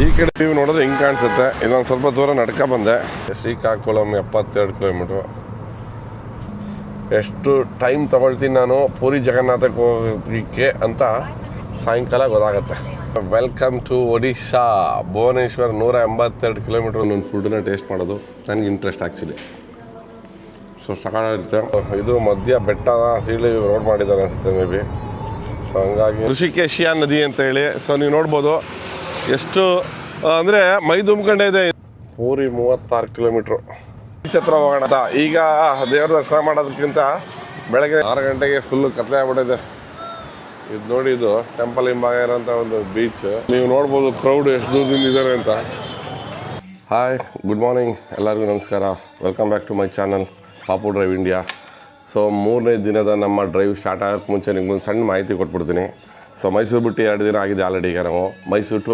ಈ ಕಡೆ ನೀವು ನೋಡಿದ್ರೆ ಹಿಂಗೆ ಕಾಣಿಸುತ್ತೆ. ಇನ್ನೊಂದು ಸ್ವಲ್ಪ ದೂರ ನಡ್ಕ ಬಂದೆ. ಶ್ರೀಕಾಕುಳಂ 72 ಕಿಲೋಮೀಟ್ರು. ಎಷ್ಟು ಟೈಮ್ ತೊಗೊಳ್ತೀನಿ ನಾನು ಪೂರಿ ಜಗನ್ನಾಥಕ್ಕೆ ಹೋಗೋದಕ್ಕೆ ಅಂತ ಸಾಯಂಕಾಲ ಗೊತ್ತಾಗುತ್ತೆ. Welcome to Odisha, Bhubaneswar. 182 kilometre. ಒಂದು ಫುಡ್ಡನ್ನ ಟೇಸ್ಟ್ ಮಾಡೋದು ನನಗೆ ಇಂಟ್ರೆಸ್ಟ್ ಆ್ಯಕ್ಚುಲಿ. ಸೊ ಸಕಾಲಿರುತ್ತೆ. ಇದು ಮಧ್ಯ ಬೆಟ್ಟದ ಸೀಳಿ ರೋಡ್ ಮಾಡಿದ್ದಾರೆ ಅನಿಸುತ್ತೆ ಮೇ ಬಿ. ಸೊ ಹಂಗಾಗಿ ಋಷಿಕೇಶಿಯಾ ನದಿ ಅಂತೇಳಿ. ಸೊ ನೀವು ನೋಡ್ಬೋದು ಎಷ್ಟು ಅಂದರೆ ಮೈ ತುಂಬ್ಕೊಂಡೇ ಇದೆ. ಪೂರಿ 36 ಕಿಲೋಮೀಟ್ರು. ಛತ್ರ ಹೋಗೋಣ ಅಂತ. ಈಗ ದೇವ್ರ ದರ್ಶನ ಮಾಡೋದಕ್ಕಿಂತ ಬೆಳಗ್ಗೆ 6 ಗಂಟೆಗೆ ಫುಲ್ಲು ಕತ್ಲೆ ಆಗ್ಬಿಟ್ಟಿದೆ. ಇದು ನೋಡಿ, ಇದು ಟೆಂಪಲ್ ಹಿಂಭಾಗ ಇರೋಂಥ ಒಂದು ಬೀಚ್. ನೀವು ನೋಡ್ಬೋದು ಕ್ರೌಡ್ ಎಷ್ಟು ದೂರದಿಂದ ಇದ್ದಾರೆ ಅಂತ. ಹಾಯ್, ಗುಡ್ ಮಾರ್ನಿಂಗ್ ಎಲ್ಲರಿಗೂ ನಮಸ್ಕಾರ. Welcome back to my channel Papu drive India. So 3ನೇ ದಿನದ ನಮ್ಮ ಡ್ರೈವ್ ಸ್ಟಾರ್ಟ್ ಆಗೋಕ್ಕೆ ಮುಂಚೆ ನಿಮ್ಗೊಂದು ಸಣ್ಣ ಮಾಹಿತಿ ಕೊಟ್ಬಿಡ್ತೀನಿ. ಸೊ ಮೈಸೂರು ಬಿಟ್ಟು 2 ದಿನ ಆಗಿದೆ ಆಲ್ರೆಡಿ. ಈಗ ನಾವು ಮೈಸೂರು ಟು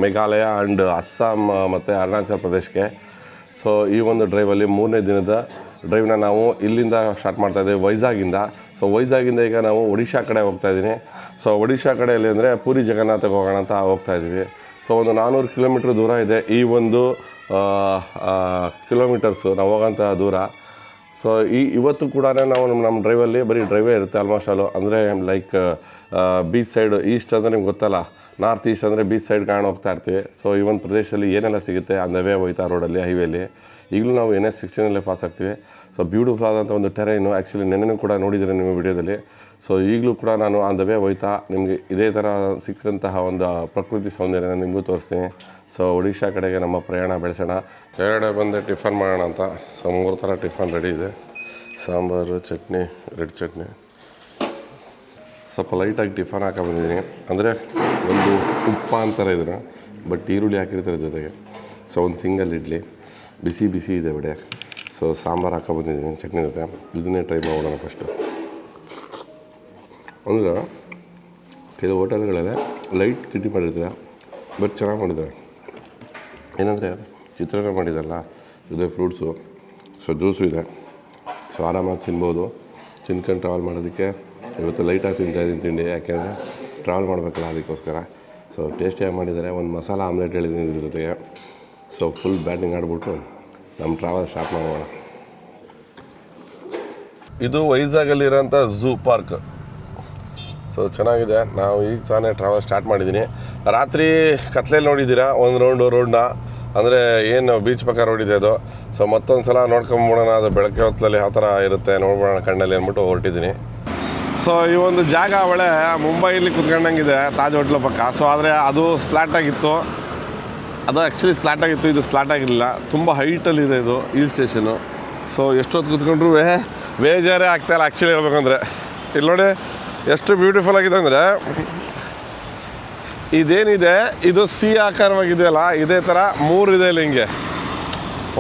ಮೇಘಾಲಯ ಆ್ಯಂಡ್ ಅಸ್ಸಾಂ ಮತ್ತು ಅರುಣಾಚಲ ಪ್ರದೇಶಕ್ಕೆ. ಸೊ ಈ ಒಂದು ಡ್ರೈವಲ್ಲಿ 3ನೇ ದಿನದ ಡ್ರೈವ್ನ ನಾವು ಇಲ್ಲಿಂದ ಸ್ಟಾರ್ಟ್ ಮಾಡ್ತಾಯಿದ್ದೀವಿ, ವೈಜಾಗಿಂದ. ಸೊ ವೈಜಾಗಿಂದ ಈಗ ನಾವು ಒಡಿಶಾ ಕಡೆ ಹೋಗ್ತಾಯಿದ್ದೀನಿ. ಸೊ ಒಡಿಶಾ ಕಡೆಯಲ್ಲಿ ಅಂದರೆ ಪೂರಿ ಜಗನ್ನಾಥಕ್ಕೆ ಹೋಗೋಣ ಅಂತ ಹೋಗ್ತಾಯಿದ್ದೀವಿ. ಸೊ ಒಂದು 400 ಕಿಲೋಮೀಟ್ರ್ ದೂರ ಇದೆ ಈ ಒಂದು ಕಿಲೋಮೀಟರ್ಸು ನಾವು ಹೋಗೋಂಥ ದೂರ. ಸೊ ಇವತ್ತು ಕೂಡ ನಾವು ನಮ್ಮ ಡ್ರೈವಲ್ಲಿ ಬರೀ ಡ್ರೈವೇ ಇರುತ್ತೆ ಆಲ್ಮೋಸ್ಟ್ ಆಲು. ಅಂದರೆ ಲೈಕ್ ಬೀಚ್ ಸೈಡ್, ಈಸ್ಟ್ ಅಂದರೆ ನಿಮ್ಗೆ ಗೊತ್ತಲ್ಲ, ನಾರ್ತ್ ಈಸ್ಟ್ ಅಂದರೆ ಬೀಚ್ ಸೈಡ್ ಕಾರಣ ಹೋಗ್ತಾ ಇರ್ತೀವಿ. ಸೊ ಈ ಒಂದು ಪ್ರದೇಶದಲ್ಲಿ ಏನೆಲ್ಲ ಸಿಗುತ್ತೆ ಅಂದವೇ ಹೋಯ್ತಾ ರೋಡಲ್ಲಿ, ಹೈವೇಲಿ. ಈಗಲೂ ನಾವು NH16 ಪಾಸ್ ಆಗ್ತೀವಿ. ಸೊ ಬ್ಯೂಟಿಫುಲ್ ಆದಂಥ ಒಂದು ಟೆರೈನು. ಆ್ಯಕ್ಚುಲಿ ನೆನ್ನೆ ಕೂಡ ನೋಡಿದ್ದೀರಿ ನಿಮ್ಮ ವಿಡಿಯೋದಲ್ಲಿ. ಸೊ ಈಗಲೂ ಕೂಡ ನಾನು ಅಂದವೇ ಹೋಯ್ತಾ ನಿಮಗೆ ಇದೇ ಥರ ಸಿಕ್ಕಂತಹ ಒಂದು ಪ್ರಕೃತಿ ಸೌಂದರ್ಯನ ನಿಮಗೂ ತೋರಿಸ್ತೀನಿ. ಸೊ ಒಡಿಶಾ ಕಡೆಗೆ ನಮ್ಮ ಪ್ರಯಾಣ ಬೆಳೆಸೋಣ. ಕೆಳಗಡೆ ಬಂದು ಟಿಫನ್ ಮಾಡೋಣ ಅಂತ. ಸೊ 3 ಥರ ಟಿಫನ್ ರೆಡಿ ಇದೆ. ಸಾಂಬಾರು, ಚಟ್ನಿ, ರೆಡ್ ಚಟ್ನಿ. ಸ್ವಲ್ಪ ಲೈಟಾಗಿ ಟಿಫನ್ ಬಂದಿದ್ದೀನಿ. ಅಂದರೆ ಒಂದು ಉಪ್ಪ ಅಂತಾರೆ ಇದನ್ನು, ಬಟ್ ಈರುಳ್ಳಿ ಹಾಕಿರ್ತಾರೆ ಜೊತೆಗೆ. ಸೊ ಒಂದು ಸಿಂಗಲ್ ಇಡ್ಲಿ, ಬಿಸಿ ಬಿಸಿ ಇದೆ ವಡೆ. ಸೊ ಸಾಂಬಾರು ಬಂದಿದ್ದೀನಿ ಚಟ್ನಿ ಜೊತೆ. ಇದನ್ನೇ ಟ್ರೈ ಮಾಡೋಣ ಫಸ್ಟು. ಅಂದರೆ ಕೆಲವು ಹೋಟೆಲ್ಗಳಲ್ಲೇ ಲೈಟ್ ತಿಂಡಿ ಮಾಡಿರ್ತಾರೆ, ಬಟ್ ಚೆನ್ನಾಗಿ ಮಾಡಿದ್ದಾರೆ. ಏನಂದರೆ ಚಿತ್ರಾನ್ನ ಮಾಡಿದಾರಲ್ಲ, ಇದೆ ಫ್ರೂಟ್ಸು. ಸೊ ಜ್ಯೂಸು ಇದೆ. ಸೊ ಆರಾಮಾಗಿ ತಿನ್ಬೋದು. ತಿನ್ಕೊಂಡು ಟ್ರಾವೆಲ್ ಮಾಡೋದಕ್ಕೆ ಇವತ್ತು ಲೈಟಾಗಿ ತಿಂತಾಯಿದ್ದೀನಿ ತಿಂಡಿ, ಯಾಕೆಂದರೆ ಟ್ರಾವೆಲ್ ಮಾಡಬೇಕಲ್ಲ ಅದಕ್ಕೋಸ್ಕರ. ಸೊ ಟೇಸ್ಟಿಯಾಗಿ ಮಾಡಿದ್ದಾರೆ. ಒಂದು ಮಸಾಲ ಆಮ್ಲೆಟ್ ಹೇಳಿದ್ದೀನಿ ಇದ್ರ ಜೊತೆಗೆ. ಸೊ ಫುಲ್ ಬ್ಯಾಟಿಂಗ್ ಆಡಿಬಿಟ್ಟು ನಮ್ಮ ಟ್ರಾವೆಲ್ ಸ್ಟಾರ್ಟ್ ಮಾಡೋಣ. ಇದು ವೈಜಾಗಲ್ಲಿರೋಂಥ ಝೂ ಪಾರ್ಕ್. ಸೊ ಚೆನ್ನಾಗಿದೆ. ನಾವು ಈಗ ತಾನೇ ಟ್ರಾವೆಲ್ ಸ್ಟಾರ್ಟ್ ಮಾಡಿದ್ದೀನಿ. ರಾತ್ರಿ ಕತ್ಲೆಯಲ್ಲಿ ನೋಡಿದ್ದೀರಾ ಒಂದು ರೋಡ್ನ, ಅಂದರೆ ಏನು ಬೀಚ್ ಪಕ್ಕ ರೋಡ್ ಇದೆ ಅದು. ಸೊ ಮತ್ತೊಂದು ಸಲ ನೋಡ್ಕೊಂಬಿಡೋಣ, ಅದು ಬೆಳಗ್ಗೆ ಹೊತ್ತಲ್ಲಿ ಯಾವ ಥರ ಇರುತ್ತೆ ನೋಡ್ಬೋಣ ಕಣ್ಣಲ್ಲಿ ಅಂದ್ಬಿಟ್ಟು ಹೊರಟಿದ್ದೀನಿ. ಸೊ ಈ ಒಂದು ಜಾಗ ಒಳ್ಳೆ ಮುಂಬೈಲಿ ಕುತ್ಕೊಂಡಂಗಿದೆ, ತಾಜ್ ಹೋಟ್ಲು ಪಕ್ಕ. ಸೊ ಆದರೆ ಅದು ಸ್ಲಾಟಾಗಿತ್ತು. ಅದು ಆ್ಯಕ್ಚುಲಿ ಸ್ಲಾಟಾಗಿತ್ತು, ಇದು ಸ್ಲಾಟ್ ಆಗಿರಲಿಲ್ಲ. ತುಂಬ ಹೈಟಲ್ಲಿದೆ ಇದು ಹಿಲ್ ಸ್ಟೇಷನು. ಸೊ ಎಷ್ಟೊತ್ತು ಕೂತ್ಕೊಂಡ್ರು ಬೇಜಾರೇ ಆಗ್ತಾಯಿಲ್ಲ ಆ್ಯಕ್ಚುಲಿ ಹೇಳ್ಬೇಕಂದ್ರೆ. ಇಲ್ಲಿ ನೋಡಿ ಎಷ್ಟು ಬ್ಯೂಟಿಫುಲ್ ಆಗಿದೆ ಅಂದರೆ, ಇದೇನಿದೆ ಇದು ಸಿ ಆಕಾರವಾಗಿದೆಯಲ್ಲ, ಇದೇ ಥರ 3 ಇದೆ ಇಲ್ಲಿ. ಹಿಂಗೆ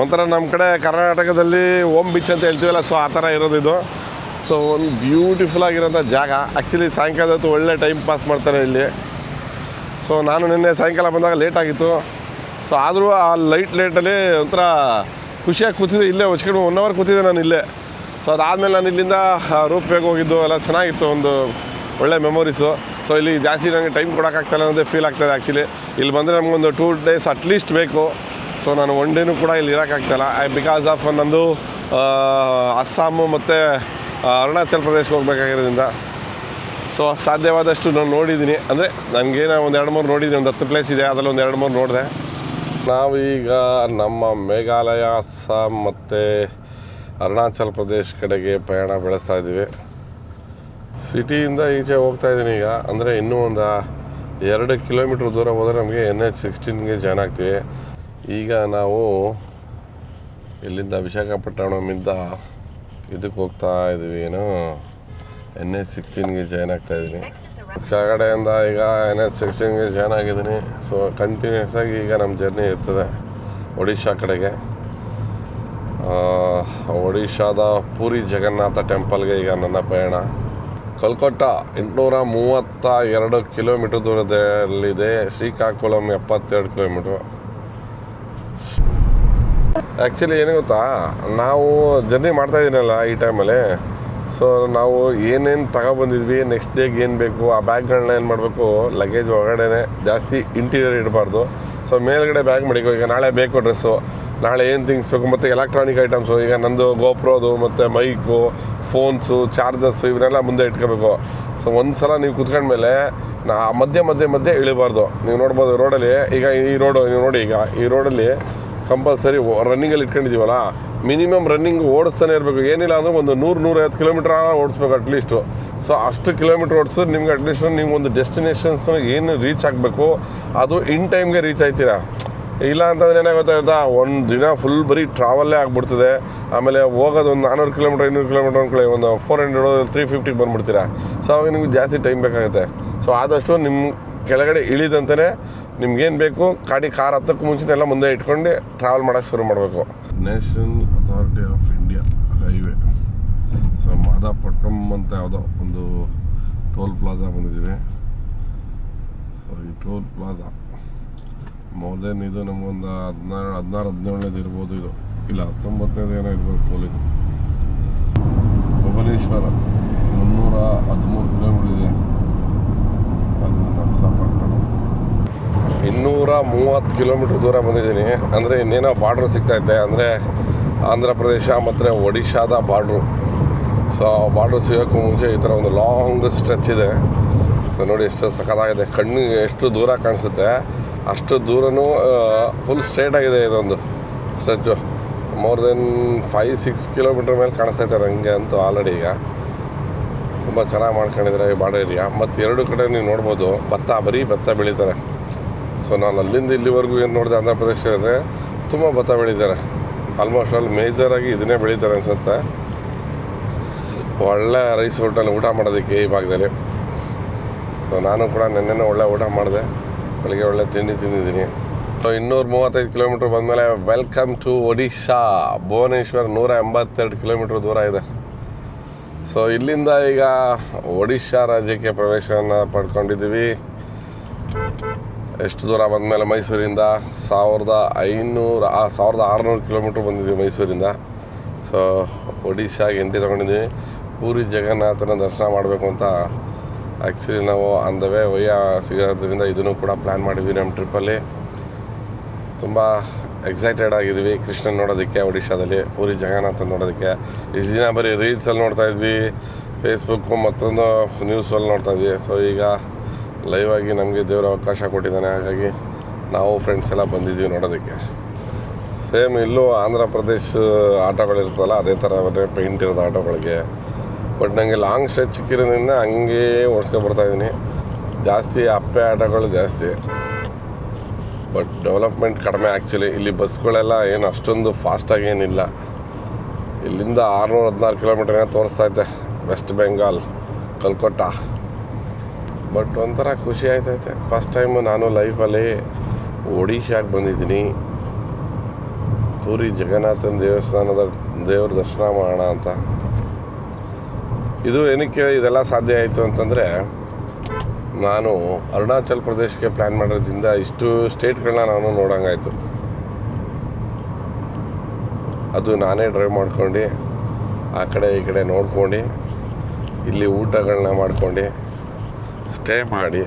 ಒಂಥರ ನಮ್ಮ ಕಡೆ ಕರ್ನಾಟಕದಲ್ಲಿ ಓಮ್ ಬೀಚ್ ಅಂತ ಹೇಳ್ತೀವಲ್ಲ, ಸೊ ಆ ಥರ ಇರೋದು ಇದು. ಸೊ ಒಂದು ಬ್ಯೂಟಿಫುಲ್ ಆಗಿರೋಂಥ ಜಾಗ. ಆ್ಯಕ್ಚುಲಿ ಸಾಯಂಕಾಲ ಹೊತ್ತು ಒಳ್ಳೆ ಟೈಮ್ ಪಾಸ್ ಮಾಡ್ತಾರೆ ಇಲ್ಲಿ. ಸೊ ನಾನು ನಿನ್ನೆ ಸಾಯಂಕಾಲ ಬಂದಾಗ ಲೇಟಾಗಿತ್ತು. ಸೊ ಆದರೂ ಆ ಲೇಟಲ್ಲಿ ಒಂಥರ ಖುಷಿಯಾಗಿ ಕೂತಿದ್ದೆ. ಇಲ್ಲೇ ಹೊಚ್ಕೊಂಡು 1 ಅವರ್ ಕೂತಿದ್ದೆ ನಾನು ಇಲ್ಲೇ. ಸೊ ಅದಾದಮೇಲೆ ನಾನು ಇಲ್ಲಿಂದ ರೂಪ್ ವೇಗ ಹೋಗಿದ್ದು ಎಲ್ಲ ಚೆನ್ನಾಗಿತ್ತು, ಒಂದು ಒಳ್ಳೆ ಮೆಮೊರೀಸು. ಸೊ ಇಲ್ಲಿ ಜಾಸ್ತಿ ನನಗೆ ಟೈಮ್ ಕೊಡೋಕ್ಕಾಗ್ತಾಯಿಲ್ಲ ಅನ್ನೋದೇ ಫೀಲ್ ಆಗ್ತಾಯಿದೆ ಆ್ಯಕ್ಚುಲಿ. ಇಲ್ಲಿ ಬಂದರೆ ನಮಗೊಂದು 2 ಡೇಸ್ ಅಟ್ಲೀಸ್ಟ್ ಬೇಕು. ಸೊ ನಾನು 1 ಡೇನೂ ಕೂಡ ಇಲ್ಲಿ ಇರೋಕ್ಕಾಗ್ತಾಯಿಲ್ಲ ಬಿಕಾಸ್ ಆಫ್ ನಂದು ಅಸ್ಸಾಮು ಮತ್ತು ಅರುಣಾಚಲ ಪ್ರದೇಶಕ್ಕೆ ಹೋಗ್ಬೇಕಾಗಿರೋದ್ರಿಂದ. ಸೊ ಸಾಧ್ಯವಾದಷ್ಟು ನಾನು ನೋಡಿದ್ದೀನಿ. ಅಂದರೆ ನನಗೇನೋ ಒಂದು 2-3 ನೋಡಿದ್ದೀನಿ. ಒಂದು 10 ಪ್ಲೇಸ್ ಇದೆ, ಅದರಲ್ಲಿ ಒಂದು 2-3 ನೋಡಿದೆ. ನಾವೀಗ ನಮ್ಮ ಮೇಘಾಲಯ, ಅಸ್ಸಾಂ ಮತ್ತು ಅರುಣಾಚಲ ಪ್ರದೇಶ ಕಡೆಗೆ ಪ್ರಯಾಣ ಬೆಳೆಸ್ತಾ ಇದ್ದೀವಿ. ಸಿಟಿಯಿಂದ ಈಚೆ ಹೋಗ್ತಾಯಿದ್ದೀನಿ ಈಗ. ಅಂದರೆ ಇನ್ನೂ ಒಂದು 2 ಕಿಲೋಮೀಟ್ರ್ ದೂರ ಹೋದರೆ ನಮಗೆ NH16ಗೆ ಜಾಯ್ನ್ ಆಗ್ತೀವಿ. ಈಗ ನಾವು ಇಲ್ಲಿಂದ ವಿಶಾಖಪಟ್ಟಣಮಿಂದ ಇದಕ್ಕೆ ಹೋಗ್ತಾ ಇದ್ದೀವಿ, ಏನು NH16ಗೆ ಜಾಯ್ನ್ ಆಗ್ತಾಯಿದ್ದೀನಿ. ಕೆಳಗಡೆಯಿಂದ ಈಗ NH16ಗೆ ಜಾಯ್ನ್ ಆಗಿದ್ದೀನಿ. ಸೊ ಕಂಟಿನ್ಯೂಸ್ ಆಗಿ ಈಗ ನಮ್ಮ ಜರ್ನಿ ಇರ್ತದೆ ಒಡಿಶಾ ಕಡೆಗೆ. ಒಡಿಶಾದ ಪೂರಿ ಜಗನ್ನಾಥ ಟೆಂಪಲ್ಗೆ ಈಗ ನನ್ನ ಪಯಣ. ಕಲ್ಕತ್ತಾ 832 ಕಿಲೋಮೀಟ್ರ್ ದೂರದಲ್ಲಿದೆ. ಶ್ರೀಕಾಕುಳಂ 72 ಕಿಲೋಮೀಟ್ರು. ಆ್ಯಕ್ಚುಲಿ ಏನು ಗೊತ್ತಾ, ನಾವು ಜರ್ನಿ ಮಾಡ್ತಾಯಿದ್ದೀನಲ್ಲ ಈ ಟೈಮಲ್ಲಿ. ಸೊ ನಾವು ಏನೇನು ತಗೊಬಂದಿದ್ವಿ, ನೆಕ್ಸ್ಟ್ ಡೇಗೆ ಏನು ಬೇಕು, ಆ ಬ್ಯಾಗ್ಗಳನ್ನ ಏನು ಮಾಡಬೇಕು, ಲಗೇಜ್ ಒಳಗಡೆ ಜಾಸ್ತಿ ಇಂಟೀರಿಯರ್ ಇಡಬಾರ್ದು. ಸೊ ಮೇಲ್ಗಡೆ ಬ್ಯಾಗ್ ಮಡಿಕೋ. ಈಗ ನಾಳೆ ಬೇಕು ಡ್ರೆಸ್ಸು, ನಾಳೆ ಏನು ಥಿಂಗ್ಸ್ ಬೇಕು, ಮತ್ತು ಎಲೆಕ್ಟ್ರಾನಿಕ್ ಐಟಮ್ಸು. ಈಗ ನಂದು ಗೋಪ್ರೋದು ಮತ್ತು ಮೈಕು, ಫೋನ್ಸು, ಚಾರ್ಜರ್ಸು ಇವನ್ನೆಲ್ಲ ಮುಂದೆ ಇಟ್ಕೋಬೇಕು. ಸೊ ಒಂದು ಸಲ ನೀವು ಕುತ್ಕೊಂಡ್ಮೇಲೆ ಮಧ್ಯೆ ಇಳಿಬಾರ್ದು. ನೀವು ನೋಡ್ಬೋದು ರೋಡಲ್ಲಿ, ಈಗ ಈ ರೋಡು ನೀವು ನೋಡಿ, ಈಗ ಈ ರೋಡಲ್ಲಿ ಕಂಪಲ್ಸರಿ ರನ್ನಿಂಗಲ್ಲಿ ಇಟ್ಕೊಂಡಿದ್ದೀವಲ್ಲ, ಮಿನಿಮಮ್ ರನ್ನಿಂಗ್ ಓಡಿಸ್ತಾನೆ ಇರಬೇಕು. ಏನಿಲ್ಲ ಅಂದರೆ ಒಂದು 100-150 ಕಿಲೋಮೀಟ್ರ್ ಓಡಿಸ್ಬೇಕು ಅಟ್ಲೀಸ್ಟು. ಸೊ ಅಷ್ಟು ಕಿಲೋಮೀಟ್ರ್ ಓಡಿಸಿದ್ರೆ ನಿಮ್ಗೆ ಅಟ್ಲೀಸ್ಟ್ ನೀವು ಒಂದು ಡೆಸ್ಟಿನೇಷನ್ಸ್ ಏನು ರೀಚ್ ಆಗಬೇಕು ಅದು ಇನ್ ಟೈಮ್ಗೆ ರೀಚ್ ಆಗ್ತೀರಾ. ಇಲ್ಲ ಅಂತಂದರೆ ಏನಾಗುತ್ತೆ, ಒಂದು ದಿನ ಫುಲ್ ಬರೀ ಟ್ರಾವೆಲ್ಲೇ ಆಗಿಬಿಡ್ತದೆ. ಆಮೇಲೆ ಹೋಗೋದು ಒಂದು 400 ಕಿಲೋಮೀಟ್ರ್ 500 ಕಿಲೋಮೀಟ್ರ್ ಅಂದ್ಕೊಳ್ಳಿ, ಒಂದು 400 350 ಬಂದುಬಿಡ್ತೀರಾ. ಸೊ ಅವಾಗ ನಿಮ್ಗೆ ಜಾಸ್ತಿ ಟೈಮ್ ಬೇಕಾಗುತ್ತೆ. ಸೊ ಆದಷ್ಟು ನಿಮ್ಮ ಕೆಳಗಡೆ ಇಳಿದಂತೆಯೇ ನಿಮ್ಗೇನು ಬೇಕು ಕಾರ್ ಹತ್ತಕ್ಕೂ ಮುಂಚೆನೆಲ್ಲ ಮುಂದೆ ಇಟ್ಕೊಂಡು ಟ್ರಾವೆಲ್ ಮಾಡೋಕ್ಕೆ ಶುರು ಮಾಡಬೇಕು. National authority of India highway. So Madapattanam ಅಂತ ಯಾವುದೋ ಒಂದು ಟೋಲ್ ಪ್ಲಾಜಾ ಬಂದಿದ್ದೀವಿ. ಸೊ ಈ ಟೋಲ್ ಪ್ಲಾಜಾ ಮೊದಲೇನು ಇದು ನಮಗೊಂದು 16-17 ಇರ್ಬೋದು. ಇದು ಇಲ್ಲ 19ನೇದು ಏನೋ ಇರ್ಬೋದು ಟೋಲ್. ಇದು ಭುವನೇಶ್ವರ 313 ಕಿಲೋಮೀಟರ್ ಇದೆ. ಅದು ನರಸಾಪಟ್ಟಣ 230 ಕಿಲೋಮೀಟ್ರ್ ದೂರ ಬಂದಿದ್ದೀನಿ. ಅಂದರೆ ಇನ್ನೇನೋ ಬಾರ್ಡ್ರ್ ಸಿಗ್ತೈತೆ, ಅಂದರೆ ಆಂಧ್ರ ಪ್ರದೇಶ ಮತ್ತು ಒಡಿಶಾದ ಬಾರ್ಡ್ರು. ಸೊ ಬಾರ್ಡ್ರು ಸಿಗೋಕ್ಕೂ ಮುಂಚೆ ಈ ಥರ ಒಂದು ಲಾಂಗ್ ಸ್ಟ್ರೆಚ್ ಇದೆ. ಸೊ ನೋಡಿ ಎಷ್ಟು ಸಖತ್ತಾಗಿದೆ, ಕಣ್ಣಿಗೆ ಎಷ್ಟು ದೂರ ಕಾಣಿಸುತ್ತೆ ಅಷ್ಟು ದೂರನೂ ಫುಲ್ ಸ್ಟ್ರೇಟಾಗಿದೆ. ಇದೊಂದು ಸ್ಟ್ರೆಚ್ಚು ಮೋರ್ ದೆನ್ 5-6 ಕಿಲೋಮೀಟ್ರ್ ಮೇಲೆ ಕಾಣಿಸ್ತೈತೆ ನನಗೆ ಅಂತೂ ಆಲ್ರೆಡಿ. ಈಗ ತುಂಬ ಚೆನ್ನಾಗಿ ಮಾಡ್ಕೊಂಡಿದ್ದಾರೆ ಈ ಬಾರ್ಡರ್ ಏರಿಯಾ. ಮತ್ತು ಎರಡು ಕಡೆ ನೀವು ನೋಡ್ಬೋದು ಬರೀ ಭತ್ತ ಬೆಳೀತಾರೆ. ಸೊ ನಾನು ಅಲ್ಲಿಂದ ಇಲ್ಲಿವರೆಗೂ ಏನು ನೋಡಿದೆ ಆಂಧ್ರ ಪ್ರದೇಶ ಅಂದರೆ ತುಂಬ ಭತ್ತ ಬೆಳೀತಾರೆ. ಆಲ್ಮೋಸ್ಟ್ ಅಲ್ಲಿ ಮೇಜರಾಗಿ ಇದನ್ನೇ ಬೆಳೀತಾರೆ ಅನಿಸುತ್ತೆ. ಒಳ್ಳೆ ರೈಸ್ ಹೋಟೆಲ್ ಊಟ ಮಾಡೋದಕ್ಕೆ ಈ ಭಾಗದಲ್ಲಿ. ಸೊ ನಾನು ಕೂಡ ನೆನ್ನೆನೇ ಒಳ್ಳೆ ಊಟ ಮಾಡಿದೆ, ಬೆಳಿಗ್ಗೆ ಒಳ್ಳೆ ತಿಂಡಿ ತಿಂದಿದ್ದೀನಿ. ಸೊ 235 ಕಿಲೋಮೀಟ್ರ್ ಬಂದಮೇಲೆ welcome to Odisha. Bhubaneswar 182 kilometre ದೂರ ಇದೆ. ಸೊ ಇಲ್ಲಿಂದ ಈಗ ಒಡಿಶಾ ರಾಜ್ಯಕ್ಕೆ ಪ್ರವೇಶವನ್ನು ಪಡ್ಕೊಂಡಿದ್ದೀವಿ. ಎಷ್ಟು ದೂರ ಬಂದಮೇಲೆ ಮೈಸೂರಿಂದ 1600 ಕಿಲೋಮೀಟ್ರ್ ಬಂದಿದ್ದೀವಿ ಮೈಸೂರಿಂದ. ಸೊ ಒಡಿಶಾಗೆ ಎಂಟ್ರಿ ತೊಗೊಂಡಿದ್ವಿ. ಪೂರಿ ಜಗನ್ನಾಥನ ದರ್ಶನ ಮಾಡಬೇಕು ಅಂತ ಆ್ಯಕ್ಚುಲಿ ನಾವು ಆನ್ ದ ವೇ ಸಿಗೋದ್ರಿಂದ ಇದನ್ನು ಕೂಡ ಪ್ಲ್ಯಾನ್ ಮಾಡಿದ್ವಿ ನಮ್ಮ ಟ್ರಿಪ್ಪಲ್ಲಿ. ತುಂಬ ಎಕ್ಸೈಟೆಡ್ ಆಗಿದ್ವಿ ಕೃಷ್ಣನ ನೋಡೋದಕ್ಕೆ, ಒಡಿಶಾದಲ್ಲಿ ಪೂರಿ ಜಗನ್ನಾಥನ ನೋಡೋದಕ್ಕೆ. ಇಷ್ಟು ದಿನ ಬರೀ ರೀಲ್ಸಲ್ಲಿ ನೋಡ್ತಾಯಿದ್ವಿ, ಫೇಸ್ಬುಕ್ಕು ಮತ್ತೊಂದು ನ್ಯೂಸಲ್ಲಿ ನೋಡ್ತಾಯಿದ್ವಿ. ಸೊ ಈಗ ಲೈವ್ ಆಗಿ ನಮಗೆ ದೇವರು ಅವಕಾಶ ಕೊಟ್ಟಿದ್ದಾನೆ, ಹಾಗಾಗಿ ನಾವು ಫ್ರೆಂಡ್ಸ್ ಎಲ್ಲ ಬಂದಿದ್ದೀವಿ ನೋಡೋದಕ್ಕೆ. ಸೇಮ್ ಇಲ್ಲೂ ಆಂಧ್ರ ಪ್ರದೇಶ ಆಟೋಗಳಿರ್ತಲ್ಲ ಅದೇ ಥರ ಪೇಂಟ್ ಇರೋದು ಆಟೋಗಳಿಗೆ. ಬಟ್ ನನಗೆ ಲಾಂಗ್ ಸ್ಟ್ರೆಚ್ ಸಿಕ್ಕಿರೋದ್ರಿಂದ ಹಂಗೇ ಓಡಿಸ್ಕೊಬರ್ತಾಯಿದ್ದೀನಿ. ಜಾಸ್ತಿ ಅಪ್ಪೆ ಆಟೋಗಳು ಜಾಸ್ತಿ, ಬಟ್ ಡೆವಲಪ್ಮೆಂಟ್ ಕಡಿಮೆ. ಆ್ಯಕ್ಚುಲಿ ಇಲ್ಲಿ ಬಸ್ಗಳೆಲ್ಲ ಏನು ಅಷ್ಟೊಂದು ಫಾಸ್ಟಾಗಿ ಏನಿಲ್ಲ. ಇಲ್ಲಿಂದ 616 ಕಿಲೋಮೀಟ್ರ್ ಏನೋ ತೋರಿಸ್ತೈತೆ ವೆಸ್ಟ್ ಬೆಂಗಾಲ್ ಕಲ್ಕತ್ತಾ. ಬಟ್ ಒಂಥರ ಖುಷಿ ಆಯ್ತೈತೆ. ಫಸ್ಟ್ ಟೈಮು ನಾನು ಲೈಫಲ್ಲಿ ಒಡಿಶಾಗೆ ಬಂದಿದ್ದೀನಿ. ಪೂರಿ ಜಗನ್ನಾಥನ ದೇವಸ್ಥಾನದ ದೇವ್ರ ದರ್ಶನ ಮಾಡೋಣ ಅಂತ. ಇದು ಏನಕ್ಕೆ ಇದೆಲ್ಲ ಸಾಧ್ಯ ಆಯಿತು ಅಂತಂದರೆ, ನಾನು ಅರುಣಾಚಲ್ ಪ್ರದೇಶಕ್ಕೆ ಪ್ಲ್ಯಾನ್ ಮಾಡೋದ್ರಿಂದ ಇಷ್ಟು ಸ್ಟೇಟ್ಗಳನ್ನ ನಾನು ನೋಡೋಂಗಾಯ್ತು. ಅದು ನಾನೇ ಡ್ರೈವ್ ಮಾಡ್ಕೊಂಡು ಆ ಕಡೆ ಈ ಕಡೆ ನೋಡ್ಕೊಂಡು ಇಲ್ಲಿ ಊಟಗಳನ್ನ ಮಾಡ್ಕೊಂಡು ಸ್ಟೇ ಮಾಡಿ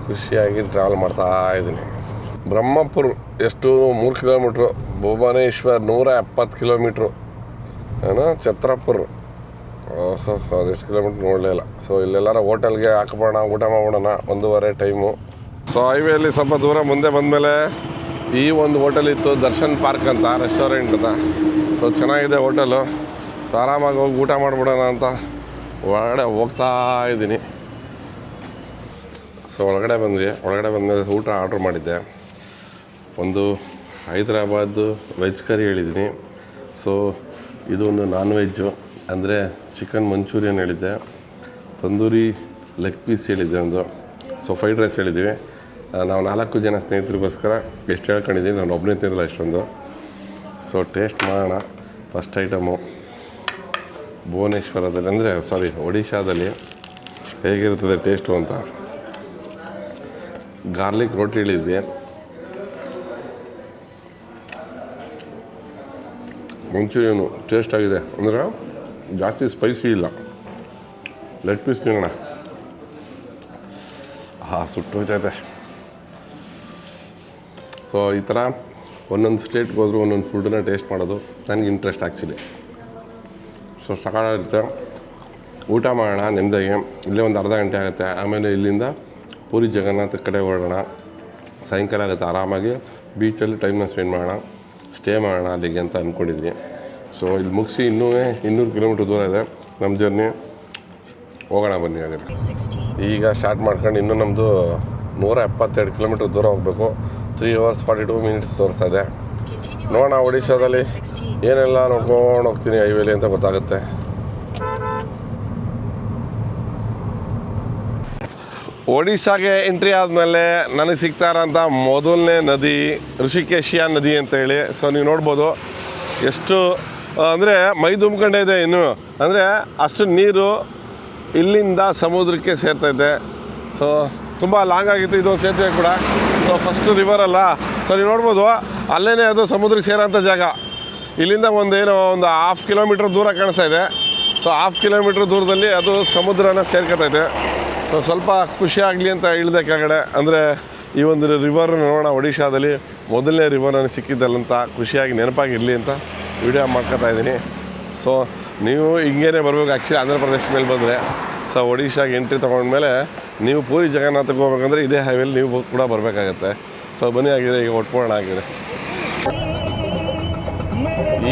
ಖುಷಿಯಾಗಿ ಟ್ರಾವೆಲ್ ಮಾಡ್ತಾ ಇದ್ದೀನಿ. ಬ್ರಹ್ಮಪುರ ಎಷ್ಟು 3 ಕಿಲೋಮೀಟ್ರು, ಭುವನೇಶ್ವರ್ 170 ಕಿಲೋಮೀಟ್ರು, ಏನೋ ಛತ್ರಪುರ ಅದೆಷ್ಟು ಕಿಲೋಮೀಟ್ರ್ ನೋಡಲೇ ಇಲ್ಲ. ಸೊ ಇಲ್ಲೆಲ್ಲರ ಹೋಟೆಲ್ಗೆ ಹಾಕ್ಬೋಣ, ಊಟ ಮಾಡೋಣ, 1:30 ಟೈಮು. ಸೊ ಹೈವೇಲಿ ಸ್ವಲ್ಪ ದೂರ ಮುಂದೆ ಬಂದಮೇಲೆ ಈ ಒಂದು ಹೋಟೆಲ್ ಇತ್ತು, ದರ್ಶನ್ ಪಾರ್ಕ್ ಅಂತ ರೆಸ್ಟೋರೆಂಟ್ ಅಂತ. ಸೊ ಚೆನ್ನಾಗಿದೆ ಹೋಟೆಲು. ಸೊ ಆರಾಮಾಗಿ ಹೋಗಿ ಊಟ ಮಾಡಿಬಿಡೋಣ ಅಂತ ಒಳಗಡೆ ಹೋಗ್ತಾ ಇದ್ದೀನಿ. ಸೊ ಒಳಗಡೆ ಬಂದಮೇಲೆ ಊಟ ಆರ್ಡ್ರ್ ಮಾಡಿದ್ದೆ. ಒಂದು ಹೈದ್ರಾಬಾದ್ ವೆಜ್ ಕರಿ ಹೇಳಿದ್ದೀನಿ. ಸೊ ಇದು ಒಂದು ನಾನ್ ವೆಜ್ಜು, ಅಂದರೆ ಚಿಕನ್ ಮಂಚೂರಿಯನ್ ಹೇಳಿದ್ದೆ. ತಂದೂರಿ ಲೆಗ್ ಪೀಸ್ ಹೇಳಿದ್ದೆ ಒಂದು. ಸೊ ಫ್ರೈಡ್ ರೈಸ್ ಹೇಳಿದ್ದೀವಿ. ನಾವು 4 ಜನ ಸ್ನೇಹಿತರಿಗೋಸ್ಕರ ಎಷ್ಟು ಹೇಳ್ಕೊಂಡಿದ್ದೀವಿ, ನಾನು ಒಬ್ಬನೇ ತಿನ್ನಲ್ಲ ಇಷ್ಟೊಂದು. ಸೊ ಟೇಸ್ಟ್ ಮಾಡೋಣ. ಫಸ್ಟ್ ಐಟಮು ಭುವನೇಶ್ವರದಲ್ಲಿ, ಅಂದರೆ ಒಡಿಶಾದಲ್ಲಿ ಹೇಗಿರ್ತದೆ ಟೇಸ್ಟು ಅಂತ. ಗಾರ್ಲಿಕ್ ರೋಟಿ ಹೇಳಿದ್ವಿ. ಮಂಚೂರಿಯನು ಟೇಸ್ಟ್ ಆಗಿದೆ, ಅಂದರೆ ಜಾಸ್ತಿ ಸ್ಪೈಸಿ ಇಲ್ಲ. ಲೆಗ್ ಪೀಸ್ ತಿನ್ನೋಣ. ಸುಟ್ಟೋಯ್ತೈತೆ. ಸೊ ಈ ಥರ ಒಂದೊಂದು ಸ್ಟೇಟ್ಗೆ ಹೋದ್ರು ಒಂದೊಂದು ಫುಡ್ಡನ್ನ ಟೇಸ್ಟ್ ಮಾಡೋದು ನನಗೆ ಇಂಟ್ರೆಸ್ಟ್ ಆ್ಯಕ್ಚುಲಿ. ಸೊ ಸಕಾಲಿರುತ್ತೆ, ಊಟ ಮಾಡೋಣ ನೆಮ್ಮದಿಗೆ. ಇಲ್ಲೇ ಒಂದು ಅರ್ಧ ಗಂಟೆ ಆಗುತ್ತೆ. ಆಮೇಲೆ ಇಲ್ಲಿಂದ ಪೂರಿ ಜಗನ್ನಾಥ ಕಡೆ ಹೊರಡೋಣ. ಸಾಯಂಕಾಲ ಆಗುತ್ತೆ, ಆರಾಮಾಗಿ ಬೀಚಲ್ಲಿ ಟೈಮ್ನ ಸ್ಪೆಂಡ್ ಮಾಡೋಣ, ಸ್ಟೇ ಮಾಡೋಣ ಅಲ್ಲಿಗೆ ಅಂತ ಅಂದ್ಕೊಂಡಿದ್ವಿ. ಸೊ ಇಲ್ಲಿ ಮುಗಿಸಿ ಇನ್ನೂ 200 ಕಿಲೋಮೀಟ್ರ್ ದೂರ ಇದೆ ನಮ್ಮ ಜರ್ನಿ. ಹೋಗೋಣ ಬನ್ನಿ ಹಾಗಾದ್ರೆ. ಈಗ ಸ್ಟಾರ್ಟ್ ಮಾಡ್ಕೊಂಡು ಇನ್ನೂ ನಮ್ಮದು 172 ಕಿಲೋಮೀಟ್ರ್ ದೂರ ಹೋಗಬೇಕು. 3 hours 42 minutes ತೋರಿಸ್ತಾ ಇದೆ. ನೋಡೋಣ ಒಡಿಶಾದಲ್ಲಿ ಏನೆಲ್ಲ ನೋಡ್ಕೊಂಡು ಹೋಗ್ತೀನಿ ಹೈವೇಲಿ ಅಂತ ಗೊತ್ತಾಗುತ್ತೆ. ಒಡಿಶಾಗೆ ಎಂಟ್ರಿ ಆದಮೇಲೆ ನನಗೆ ಸಿಗ್ತಾ ಇರೋಂಥ ಮೊದಲನೇ ನದಿ ಋಷಿಕೇಶಿಯಾ ನದಿ ಅಂತೇಳಿ. ಸೊ ನೀವು ನೋಡ್ಬೋದು ಎಷ್ಟು ಅಂದರೆ ಮೈ ತುಂಬ್ಕೊಂಡೇ ಇದೆ ಇನ್ನು. ಅಂದರೆ ಅಷ್ಟು ನೀರು ಇಲ್ಲಿಂದ ಸಮುದ್ರಕ್ಕೆ ಸೇರ್ತೈತೆ. ಸೊ ತುಂಬ ಲಾಂಗ್ ಆಗಿತ್ತು ಇದೊಂದು ಸೇತುವೆ ಕೂಡ. ಸೊ ಫಸ್ಟು ರಿವರ್ ಅಲ್ಲ. ಸೊ ನೀವು ನೋಡ್ಬೋದು ಅಲ್ಲೇ ಅದು ಸಮುದ್ರಕ್ಕೆ ಸೇರೋಂಥ ಜಾಗ. ಇಲ್ಲಿಂದ ಒಂದು 1/2 ಕಿಲೋಮೀಟ್ರ್ ದೂರ ಕಾಣಿಸ್ತಾ ಇದೆ. ಸೊ 1/2 ಕಿಲೋಮೀಟ್ರ್ ದೂರದಲ್ಲಿ ಅದು ಸಮುದ್ರನ ಸೇರ್ಕೊತೈತೆ. ಸೊ ಸ್ವಲ್ಪ ಖುಷಿ ಆಗಲಿ ಅಂತ ಇಳಿದೆ ಕೆಳಗಡೆ. ಅಂದರೆ ಈ ಒಂದು ರಿವರ್ ನೋಡೋಣ, ಒಡಿಶಾದಲ್ಲಿ ಮೊದಲನೇ ರಿವರ್ ನನಗೆ ಸಿಕ್ಕಿದ್ದಲ್ಲಂತ ಖುಷಿಯಾಗಿ ನೆನಪಾಗಿರಲಿ ಅಂತ ವಿಡಿಯೋ ಮಾಡ್ಕೊತಾ ಇದ್ದೀನಿ. ಸೊ ನೀವು ಹಿಂಗೇನೆ ಬರಬೇಕು ಆ್ಯಕ್ಚುಲಿ ಆಂಧ್ರ ಪ್ರದೇಶ ಮೇಲೆ ಬಂದರೆ. ಸೊ ಒಡಿಶಾಗೆ ಎಂಟ್ರಿ ತೊಗೊಂಡ್ಮೇಲೆ ನೀವು ಪೂರಿ ಜಗನ್ನಾಥಕ್ಕೆ ಹೋಗ್ಬೇಕಂದ್ರೆ ಇದೇ ಹೈವೇಲಿ ನೀವು ಕೂಡ ಬರಬೇಕಾಗತ್ತೆ. ಸೊ ಬನ್ನಿ ಆಗಿದೆ, ಈಗ ಒಟ್ಕೊಳ್ಳೋಣ ಆಗಿದೆ.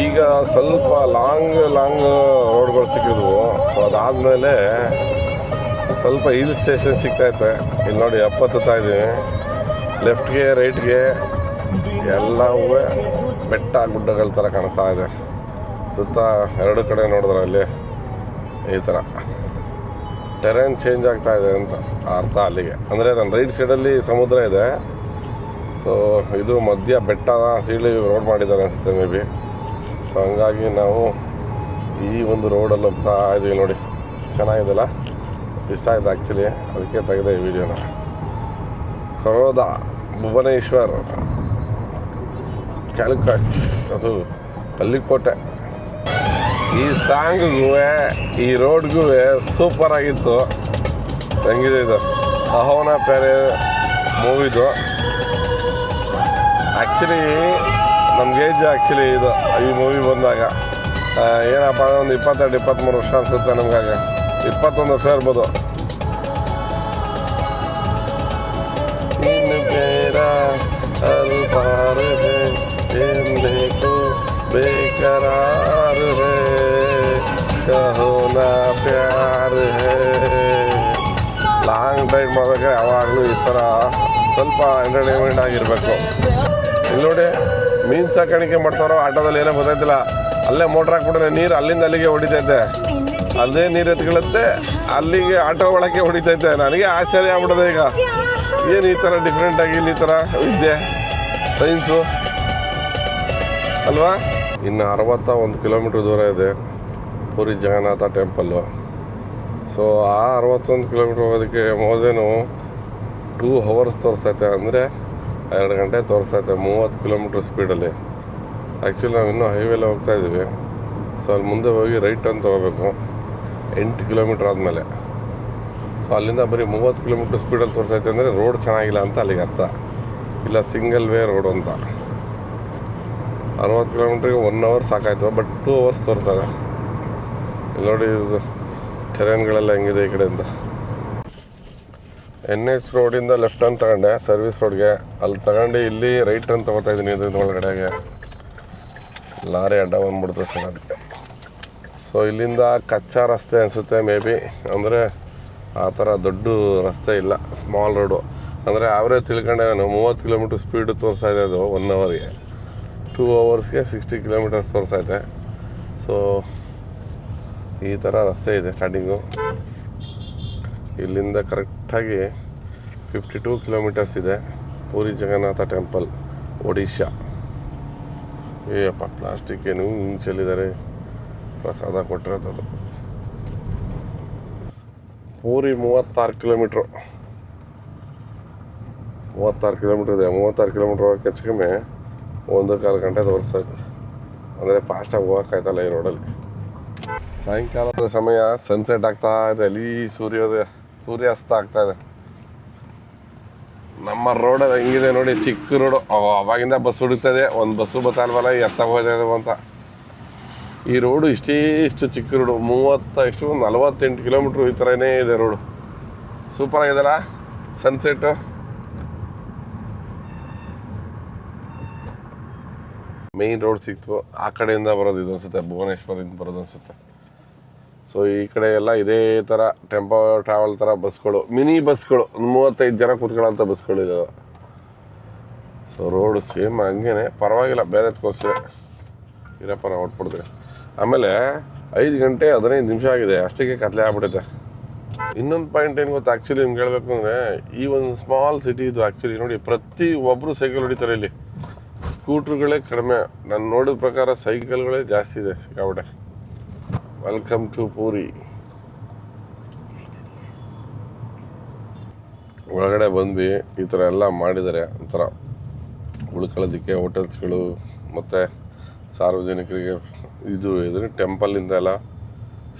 ಈಗ ಸ್ವಲ್ಪ ಲಾಂಗ್ ರೋಡ್ಗಳು ಸಿಕ್ಕಿದ್ವು. ಸೊ ಅದಾದಮೇಲೆ ಸ್ವಲ್ಪ ಹಿಲ್ ಸ್ಟೇಷನ್ ಸಿಗ್ತೈತೆ. ಇಲ್ಲಿ ನೋಡಿ ಹತ್ತುತ್ತಾ ಇದ್ದೀವಿ. ಲೆಫ್ಟ್ಗೆ ರೈಟ್ಗೆ ಎಲ್ಲವೂ ಬೆಟ್ಟ ಗುಡ್ಡಗಳ ಥರ ಕಾಣಿಸ್ತಾ ಇದೆ. ಸುತ್ತ ಎರಡು ಕಡೆ ನೋಡಿದ್ರೆ ಅಲ್ಲಿ ಈ ಥರ ಟೆರೇನ್ ಚೇಂಜ್ ಆಗ್ತಾ ಇದೆ ಅಂತ ಅರ್ಥ ಅಲ್ಲಿಗೆ. ಅಂದರೆ ನನ್ನ ರೈಟ್ ಸೈಡಲ್ಲಿ ಸಮುದ್ರ ಇದೆ. ಸೊ ಇದು ಮಧ್ಯ ಬೆಟ್ಟ ಸೀಳಿ ರೋಡ್ ಮಾಡಿದ್ದಾರೆ ಅನಿಸುತ್ತೆ ಮೇ ಬಿ. ಸೊ ಹಂಗಾಗಿ ನಾವು ಈ ಒಂದು ರೋಡಲ್ಲಿ ಹೋಗ್ತಾ ಇದ್ದೀವಿ. ನೋಡಿ ಚೆನ್ನಾಗಿದೆಲ್ಲ, ಇಷ್ಟ ಆಯಿತು ಆ್ಯಕ್ಚುಲಿ, ಅದಕ್ಕೆ ತೆಗೆದೆ ಈ ವಿಡಿಯೋನ. ಕರೋದ ಭುವನೇಶ್ವರ್ ಕ್ಯಾಲಿಕಟ್, ಅದು ಕಲ್ಲಿಕೋಟೆ. ಈ ಸಾಂಗ್ಗೂ ಈ ರೋಡ್ಗೂ ಸೂಪರ್ ಆಗಿತ್ತು. ಹೆಂಗಿದೆ ಇದು ಅಹೋನಾ ಪ್ಯಾರೆ ಮೂವಿದು. ಆ್ಯಕ್ಚುಲಿ ನಮ್ಗೆ ಏಜ್ ಆ್ಯಕ್ಚುಲಿ ಇದು ಈ ಮೂವಿ ಬಂದಾಗ ಏನಪ್ಪ ಒಂದು 22-23 ವರ್ಷ ಅನಿಸುತ್ತೆ ನಮಗಾಗ. 21 ವರ್ಷ ಇರ್ಬೋದು. ಬೇಕರಾರ್ ಹೇ ಕಹೋ ನಾ ಪ್ಯಾರ್ ಹೇ. ಲಾಂಗ್ ಡ್ರೈವ್ ಮಾಡಬೇಕಾದ್ರೆ ಯಾವಾಗಲೂ ಈ ಥರ ಸ್ವಲ್ಪ ಎಂಟರ್ಟೈನ್ಮೆಂಟ್ ಆಗಿರಬೇಕು. ಇಲ್ಲಿ ನೋಡಿ ಮೀನು ಸಾಕಾಣಿಕೆ ಮಾಡ್ತಾರೋ ಆಟೋದಲ್ಲಿ ಏನೋ ಗೊತ್ತಾಯ್ತಿಲ್ಲ. ಅಲ್ಲೇ ಮೋಟ್ರ್ ಹಾಕ್ಬಿಟ್ರೆ ನೀರು ಅಲ್ಲಿಂದ ಅಲ್ಲಿಗೆ ಹೊಡಿತೈತೆ, ಅಲ್ಲೇ ನೀರು ಎತ್ಕೊಳ್ಳುತ್ತೆ, ಅಲ್ಲಿಗೆ ಆಟೋ ಒಳಗೆ ಹೊಡಿತೈತೆ. ನನಗೆ ಆಶ್ಚರ್ಯ ಆಗ್ಬಿಡೋದೆ ಈಗ, ಏನು ಈ ಥರ ಡಿಫ್ರೆಂಟಾಗಿ ಇಲ್ಲಿ ಈ ಥರ ವಿದ್ಯೆ ಸೈನ್ಸು ಅಲ್ವಾ. ಇನ್ನು 61 ಕಿಲೋಮೀಟ್ರ್ ದೂರ ಇದೆ ಪೂರಿ ಜಗನ್ನಾಥ ಟೆಂಪಲ್ಲು. ಸೊ ಆ 61 ಕಿಲೋಮೀಟ್ರ್ ಹೋಗೋದಕ್ಕೆ ಮೊದಲೇನು 2 hours ತೋರಿಸ್ತೈತೆ. ಅಂದರೆ 2 ಗಂಟೆ ತೋರಿಸ್ತೈತೆ 30 ಕಿಲೋಮೀಟ್ರ್ ಸ್ಪೀಡಲ್ಲಿ. ಆ್ಯಕ್ಚುಲಿ ನಾವು ಇನ್ನೂ ಹೈವೇಲಿ ಹೋಗ್ತಾ ಇದ್ದೀವಿ. ಸೊ ಅಲ್ಲಿ ಮುಂದೆ ಹೋಗಿ ರೈಟ್ ಟರ್ನ್ ತೊಗೋಬೇಕು 8 ಕಿಲೋಮೀಟ್ರ್ ಆದಮೇಲೆ. ಸೊ ಅಲ್ಲಿಂದ ಬರೀ 30 ಕಿಲೋಮೀಟ್ರ್ ಸ್ಪೀಡಲ್ಲಿ ತೋರಿಸ್ತೈತೆ ಅಂದರೆ ರೋಡ್ ಚೆನ್ನಾಗಿಲ್ಲ ಅಂತ ಅಲ್ಲಿಗೆ ಅರ್ಥ. ಇಲ್ಲ ಸಿಂಗಲ್ ವೇ ರೋಡ್ ಅಂತ. 60 ಕಿಲೋಮೀಟ್ರಿಗೆ 1 hour ಸಾಕಾಯ್ತು, ಬಟ್ 2 hours ತೋರಿಸ್ತದೆ. ಇಲ್ಲಿ ನೋಡಿ ಇದು ಟೆರೇನ್ಗಳೆಲ್ಲ ಹೆಂಗಿದೆ ಈ ಕಡೆಯಿಂದ. NH ರೋಡಿಂದ ಲೆಫ್ಟ್ ಟರ್ನ್ ತಗೊಂಡೆ ಸರ್ವಿಸ್ ರೋಡ್ಗೆ. ಅಲ್ಲಿ ತಗೊಂಡು ಇಲ್ಲಿ ರೈಟ್ ಟರ್ನ್ ತೊಗೋತಾ ಇದ್ದೀನಿ. ಇದು ಒಳಗಡೆಗೆ ಲಾರಿ ಅಡ್ಡ ಬಂದ್ಬಿಡ್ತು ಸರ್ ಅದಕ್ಕೆ. ಸೊ ಇಲ್ಲಿಂದ ಕಚ್ಚಾ ರಸ್ತೆ ಅನಿಸುತ್ತೆ ಮೇ ಬಿ. ಅಂದರೆ ಆ ಥರ ದೊಡ್ಡ ರಸ್ತೆ ಇಲ್ಲ, ಸ್ಮಾಲ್ ರೋಡು. ಅಂದರೆ ಆವ್ರೇಜ್ ತಿಳ್ಕೊಂಡೆ ನಾನು 30 ಕಿಲೋಮೀಟ್ರ್ ಸ್ಪೀಡು ತೋರಿಸ್ತಾ ಇದೆ ಅದು 1 hourಗೆ. 2 hours 60 ಕಿಲೋಮೀಟರ್ಸ್ ತೋರಿಸ್ತೈತೆ. ಸೊ ಈ ಥರ ರಸ್ತೆ ಇದೆ ಸ್ಟಾರ್ಟಿಂಗು. ಇಲ್ಲಿಂದ ಕರೆಕ್ಟಾಗಿ 52 ಕಿಲೋಮೀಟರ್ಸ್ ಇದೆ ಪೂರಿ ಜಗನ್ನಾಥ ಟೆಂಪಲ್ ಒಡಿಶಾ. ಏಯಪ್ಪ ಪ್ಲಾಸ್ಟಿಕ್ ಏನು ಹಿಂಗೆ ಚೆಲ್ಲಿದ್ದಾರೆ, ಪ್ರಸಾದ ಕೊಟ್ಟಿರೋದು. ಪೂರಿ 36 ಕಿಲೋಮೀಟ್ರು. 36 ಕಿಲೋಮೀಟ್ರ್ ಇದೆ. 36 ಕಿಲೋಮೀಟ್ರ್ ಹೋಗೋಕ್ಕೆ ಹೆಚ್ಚು ಕಮ್ಮಿ 1.25 ಗಂಟೆ ತೋರಿಸ್ತೈತೆ. ಅಂದರೆ ಫಾಸ್ಟಾಗಿ ಹೋಗೋಕ್ಕಾಯ್ತಲ್ಲ ಈ ರೋಡಲ್ಲಿ. ಸಾಯಂಕಾಲದ ಸಮಯ ಸನ್ಸೆಟ್ ಆಗ್ತಾ ಇದೆ. ಅಲ್ಲಿ ಸೂರ್ಯಾಸ್ತ ಆಗ್ತಾ ಇದೆ. ನಮ್ಮ ರೋಡ್ ಹೆಂಗಿದೆ ನೋಡಿ, ಚಿಕ್ಕ ರೋಡು. ಅವಾಗಿಂದ ಬಸ್ ಹುಡುಕ್ತದೆ, ಒಂದು ಬಸ್ಸು ಬತ್ತಲ್ವಲ್ಲ ಎತ್ತ ಹೋಗಿದೆ ಅಂತ. ಈ ರೋಡು ಇಷ್ಟು ಚಿಕ್ಕ ರೋಡು, 48 ಕಿಲೋಮೀಟ್ರು ಈ ಥರನೇ ಇದೆ ರೋಡು. ಸೂಪರ್ ಆಗಿದೆಲ್ಲ ಸನ್ಸೆಟ್ಟು. ಮೇಯ್ನ್ ರೋಡ್ ಸಿಕ್ತು. ಆ ಕಡೆಯಿಂದ ಬರೋದು ಇದು ಅನಿಸುತ್ತೆ, ಭುವನೇಶ್ವರಿಂದ ಬರೋದು ಅನಿಸುತ್ತೆ. ಸೊ ಈ ಕಡೆ ಎಲ್ಲ ಇದೇ ಥರ ಟೆಂಪೋ ಟ್ರಾವೆಲ್ ಥರ ಬಸ್ಗಳು, ಮಿನಿ ಬಸ್ಗಳು, 35 ಜನ ಕೂತ್ಕೊಳ್ಳೋಂಥ ಬಸ್ಗಳು ಇದಾವೆ. ಸೊ ರೋಡು ಸೇಮ್ ಹಂಗೇನೆ, ಪರವಾಗಿಲ್ಲ. ಬೇರೆ ತೋರಿಸಿದೆ ಇರಪ್ಪ, ನಾವು ಹೊಟ್ಬಿಡ್ತೀವಿ. ಆಮೇಲೆ 5 ಗಂಟೆ 15 ನಿಮಿಷ ಆಗಿದೆ, ಅಷ್ಟಕ್ಕೆ ಕತ್ಲೆ ಆಗ್ಬಿಟ್ಟೈತೆ. ಇನ್ನೊಂದು ಪಾಯಿಂಟ್ ಏನು ಗೊತ್ತಾ, ಆ್ಯಕ್ಚುಲಿ ನಿಮ್ಗೆ ಹೇಳ್ಬೇಕು ಅಂದರೆ, ಈ ಒಂದು ಸ್ಮಾಲ್ ಸಿಟಿ ಇದು ಆ್ಯಕ್ಚುಲಿ ನೋಡಿ, ಪ್ರತಿ ಒಬ್ಬರು ಸೈಕಲ್ ಹೊಡಿತಾರೆ ಇಲ್ಲಿ. ಸ್ಕೂಟ್ರುಗಳೇ ಕಡಿಮೆ, ನಾನು ನೋಡಿದ ಪ್ರಕಾರ ಸೈಕಲ್ಗಳೇ ಜಾಸ್ತಿ ಇದೆ ಸಿಕ್ಕಾಬಿಟ್ಟೆ. Welcome to puri. ಒಳಗಡೆ ಬಂದ್ವಿ, ಈ ಥರ ಎಲ್ಲ ಮಾಡಿದ್ದಾರೆ. ಒಂಥರ ಉಳ್ಕೊಳ್ಳೋದಕ್ಕೆ ಹೋಟೆಲ್ಸ್ಗಳು ಮತ್ತು ಸಾರ್ವಜನಿಕರಿಗೆ ಇದು ಟೆಂಪಲಿಂದ ಎಲ್ಲ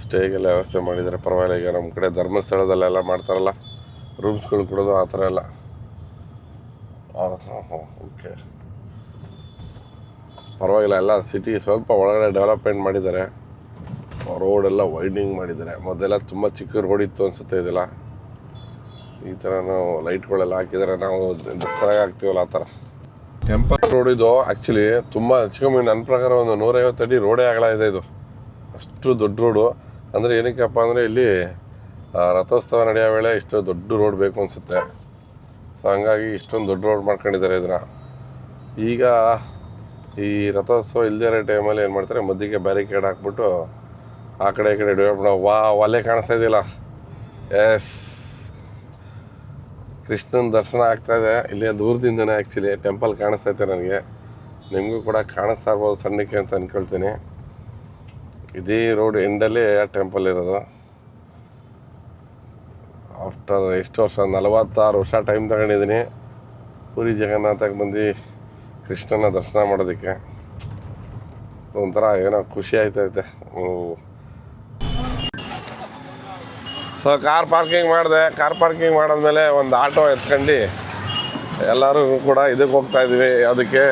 ಸ್ಟೇಗೆಲ್ಲ ವ್ಯವಸ್ಥೆ ಮಾಡಿದ್ದಾರೆ. ಪರವಾಗಿಲ್ಲ. ಈಗ ನಮ್ಮ ಕಡೆ ಧರ್ಮಸ್ಥಳದಲ್ಲೆಲ್ಲ ಮಾಡ್ತಾರಲ್ಲ ರೂಮ್ಸ್ಗಳು ಕೊಡೋದು, ಆ ಥರ ಎಲ್ಲ. ಓಕೆ, ಪರವಾಗಿಲ್ಲ. ಎಲ್ಲ ಸಿಟಿ ಸ್ವಲ್ಪ ಒಳಗಡೆ ಡೆವಲಪ್ಮೆಂಟ್ ಮಾಡಿದ್ದಾರೆ. ರೋಡೆಲ್ಲ ವೈಡಿಂಗ್ ಮಾಡಿದ್ದಾರೆ. ಮೊದಲೆಲ್ಲ ತುಂಬ ಚಿಕ್ಕ ರೋಡ್ ಇತ್ತು ಅನಿಸುತ್ತೆ. ಇದೆಲ್ಲ ಈ ಥರ ನಾವು ಲೈಟ್ಗಳೆಲ್ಲ ಹಾಕಿದ್ದಾರೆ. ನಾವು ದಸರಾಗ ಹಾಕ್ತೀವಲ್ಲ ಆ ಥರ. ಟೆಂಪಲ್ ರೋಡ್ ಇದು ಆ್ಯಕ್ಚುಲಿ ತುಂಬ ಚಿಕ್ಕ, ನನ್ನ ಪ್ರಕಾರ ಒಂದು 150 ಅಡಿ ರೋಡೇ ಅಗಲ ಇದೆ ಇದು. ಅಷ್ಟು ದೊಡ್ಡ ರೋಡು. ಅಂದರೆ ಏನಕ್ಕಪ್ಪ ಅಂದರೆ ಇಲ್ಲಿ ರಥೋತ್ಸವ ನಡೆಯೋ ವೇಳೆ ಇಷ್ಟು ದೊಡ್ಡ ರೋಡ್ ಬೇಕು ಅನಿಸುತ್ತೆ. ಸೊ ಹಂಗಾಗಿ ಇಷ್ಟೊಂದು ದೊಡ್ಡ ರೋಡ್ ಮಾಡ್ಕೊಂಡಿದ್ದಾರೆ ಇದನ್ನು. ಈಗ ಈ ರಥೋತ್ಸವ ಇಲ್ಲದೇ ಇರೋ ಟೈಮಲ್ಲಿ ಏನು ಮಾಡ್ತಾರೆ, ಮಧ್ಯಕ್ಕೆ ಬ್ಯಾರಿಕೇಡ್ ಹಾಕ್ಬಿಟ್ಟು ಆ ಕಡೆ ಈ ಕಡೆ ಡೆವಲಪ್ ಮಾಡೋ. ಒಲೆ ಕಾಣಿಸ್ತಾ ಇದೆಯಲ್ಲ, ಎಸ್, ಕೃಷ್ಣನ ದರ್ಶನ ಆಗ್ತಾಯಿದೆ. ಇಲ್ಲೇ ದೂರದಿಂದನೇ ಆ್ಯಕ್ಚುಲಿ ಟೆಂಪಲ್ ಕಾಣಿಸ್ತೈತೆ ನನಗೆ. ನಿಮಗೂ ಕೂಡ ಕಾಣಿಸ್ತಾ ಇರ್ಬೋದು ಸಣ್ಣಕ್ಕೆ ಅಂತ ಅಂದ್ಕೊಳ್ತೀನಿ. ಇದೇ ರೋಡ್ ಎಂಡಲ್ಲೇ ಟೆಂಪಲ್ ಇರೋದು. ಆಫ್ಟರ್ ಎಷ್ಟು ವರ್ಷ, 46 ವರ್ಷ ಟೈಮ್ ತಗೊಂಡಿದ್ದೀನಿ ಪೂರಿ ಜಗನ್ನಾಥಕ್ಕೆ ಬಂದು ಕೃಷ್ಣನ ದರ್ಶನ ಮಾಡೋದಕ್ಕೆ. ಒಂಥರ ಏನೋ ಖುಷಿ ಆಯ್ತೈತೆ. ಸೊ ಕಾರ್ ಪಾರ್ಕಿಂಗ್ ಮಾಡಿದೆ. ಕಾರ್ ಪಾರ್ಕಿಂಗ್ ಮಾಡಿದ್ಮೇಲೆ ಒಂದು ಆಟೋ ಎತ್ಕೊಂಡು ಎಲ್ಲರೂ ಕೂಡ ಇದಕ್ಕೆ ಹೋಗ್ತಾಯಿದ್ವಿ, ಅದಕ್ಕೆ